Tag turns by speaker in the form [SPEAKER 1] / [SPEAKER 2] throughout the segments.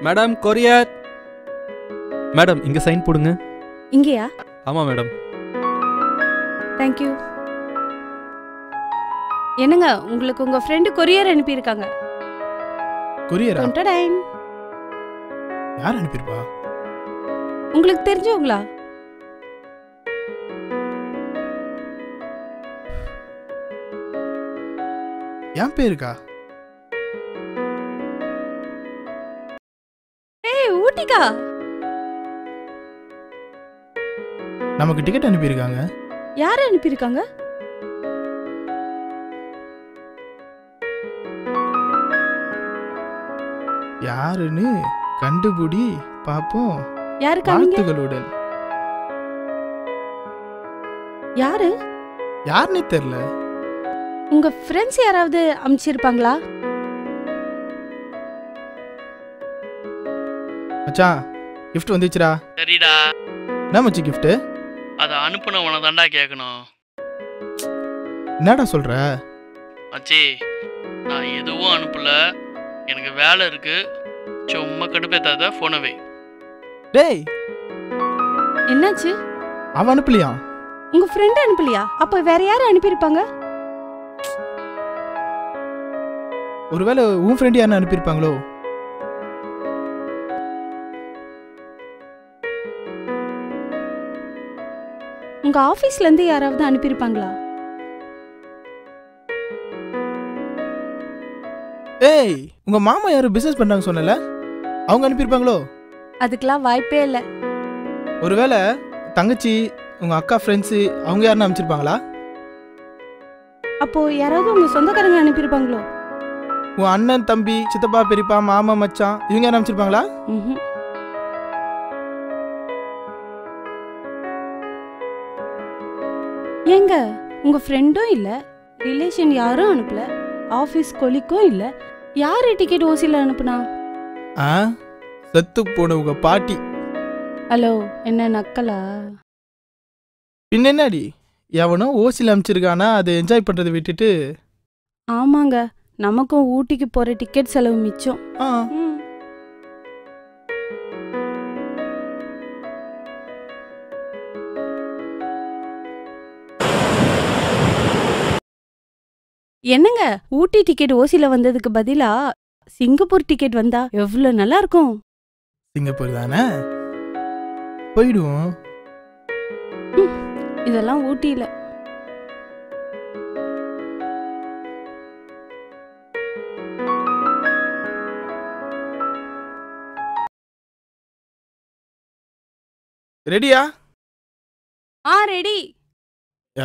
[SPEAKER 1] Madam courier. Madam இங்க sign போடுங்க.
[SPEAKER 2] இங்கயா?
[SPEAKER 1] ஆமா மேடம்.
[SPEAKER 2] Thank you. என்னங்க உங்களுக்கு உங்க ஃப்ரெண்ட் கொரியர் அனுப்பியிருக்காங்க.
[SPEAKER 3] கொரியரா?
[SPEAKER 2] டொண்டடைன்.
[SPEAKER 3] யார் அனுப்பியிருப்பா?
[SPEAKER 2] உங்களுக்கு தெரிஞ்சவங்களா?
[SPEAKER 3] என் பேருக்கா?
[SPEAKER 2] ஏய் ஊட்டிக்கா.
[SPEAKER 3] நமக்கு டிக்கெட் அனுப்பியிருக்காங்க.
[SPEAKER 2] யார் அனுப்பியிருக்காங்க?
[SPEAKER 3] யாருன்னு கண்டுபிடி பாப்போம்.
[SPEAKER 2] யாருக்கு அவங்க?
[SPEAKER 3] வாழ்த்துகளுடன்.
[SPEAKER 2] யாரு?
[SPEAKER 3] யாருன்னே தெரியல.
[SPEAKER 2] உங்க ஃப்ரெண்ட்ஸ் யாராவது அனுப்பிச்சிருப்பாங்களா?
[SPEAKER 3] மச்சான் gift வந்துச்சுடா.
[SPEAKER 4] சரிடா.
[SPEAKER 3] என்ன மச்சி gift?
[SPEAKER 4] அதை அனுப்புனவனை தாண்டா கேட்கணும்.
[SPEAKER 3] என்னடா சொல்ற?
[SPEAKER 4] மச்சி நான் எதுவும் அனுப்பல, எனக்கு வேலை இருக்கு, சும்மா கடுப்பேத்தாத போனவே.
[SPEAKER 3] டேய்
[SPEAKER 2] என்னாச்சு?
[SPEAKER 3] அவன் அனுப்பலையா?
[SPEAKER 2] உங்க ஃப்ரெண்ட் அனுப்பலையா? அப்ப வேற யாரு அனுப்பியிருப்பாங்க?
[SPEAKER 3] ஒருவேளை உன் ஃப்ரெண்ட் யாரும் அனுப்பியிருப்பாங்களோ?
[SPEAKER 2] உங்க ஆபீஸ்ல இருந்து யாராவது அனுப்பியிருப்பாங்களா?
[SPEAKER 3] ஏய் உங்க மாமா யாரும் பிசினஸ் பண்றாங்க சொன்னல, அவங்க அனுப்பியிருப்பாங்களோ?
[SPEAKER 2] அதுக்கெல்லாம் வாய்ப்பே இல்லை.
[SPEAKER 3] ஒருவேளை தங்கச்சி உங்க அக்கா ஃப்ரெண்ட்ஸு அவங்க யாருன்னு அனுப்பிச்சிருப்பாங்களா?
[SPEAKER 2] அப்போ யாராவது உங்க சொந்தக்காரங்க அனுப்பியிருப்பாங்களோ?
[SPEAKER 3] உன் அண்ணன் தம்பி சித்தப்பா பெரியப்பா மாமா மச்சான் இவங்க யாரும் அனுப்பிச்சிருப்பாங்களா?
[SPEAKER 2] ஏங்க உங்க ஃப்ரெண்டும் இல்ல, ரிலேஷன் யாரும் அனுப்பல, ஆபீஸ் கொலிக்கும் இல்ல, யாரு டிக்கெட் ஓசில அனுப்புனா?
[SPEAKER 3] செத்து போன உங்க பாட்டி.
[SPEAKER 2] ஹலோ என்ன நக்கலா?
[SPEAKER 3] பின்ன என்னடி, எவனோ ஓசில அனுப்பிச்சிருக்கானா அதை என்ஜாய் பண்றதை விட்டுட்டு.
[SPEAKER 2] ஆமாங்க, நமக்கும் ஊட்டிக்கு போற டிக்கெட் செலவு மிச்சம். என்னங்க ஊட்டி டிக்கெட் ஓசில வந்ததுக்கு பதிலா சிங்கப்பூர் டிக்கெட் வந்தா எவ்வளவு நல்லா இருக்கும்.
[SPEAKER 3] சிங்கப்பூர் தானே, போயிடுவோம்.
[SPEAKER 2] இதெல்லாம் ஊட்டியில.
[SPEAKER 3] ரெடியா?
[SPEAKER 2] ரெடி.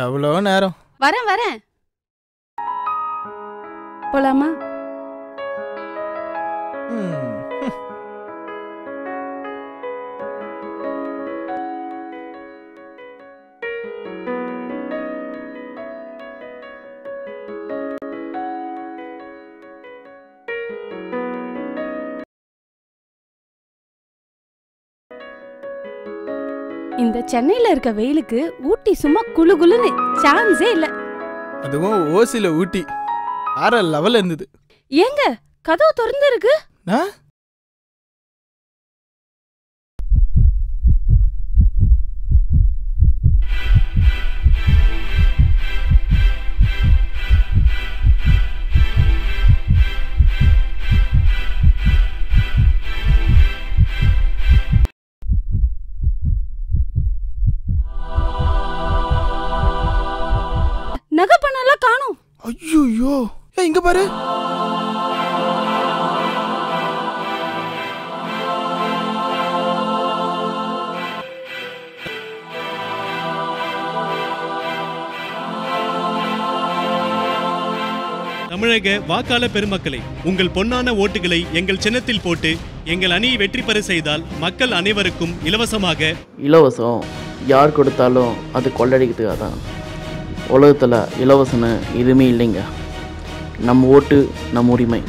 [SPEAKER 3] எவ்வளோ நேரம்?
[SPEAKER 2] வரேன் வரேன். போலாமா? இந்த சென்னையில இருக்க வெயிலுக்கு ஊட்டி சும்மா குளு குளுன்னு சான்ஸே இல்ல.
[SPEAKER 3] அதுவும் ஓசில ஊட்டி வேற லெவல்ல இருந்தது.
[SPEAKER 2] ஏங்க கதவு திறந்து இருக்கு? நகை பண்ணலாம் காணோம்.
[SPEAKER 3] ஐயோ இங்க பாரு.
[SPEAKER 5] தமிழக வாக்காளர் பெருமக்களை, உங்கள் பொன்னான ஓட்டுகளை எங்கள் சின்னத்தில் போட்டு எங்கள் அணியை வெற்றி பெற செய்தால் மக்கள் அனைவருக்கும் இலவசமாக.
[SPEAKER 6] இலவசம் யார் கொடுத்தாலும் அது கொள்ளடிக்கிறதுக்காக தான். உலகத்தில் இலவசம்னு எதுவுமே இல்லைங்க. நம்ம ஓட்டு நம்ம உரிமை.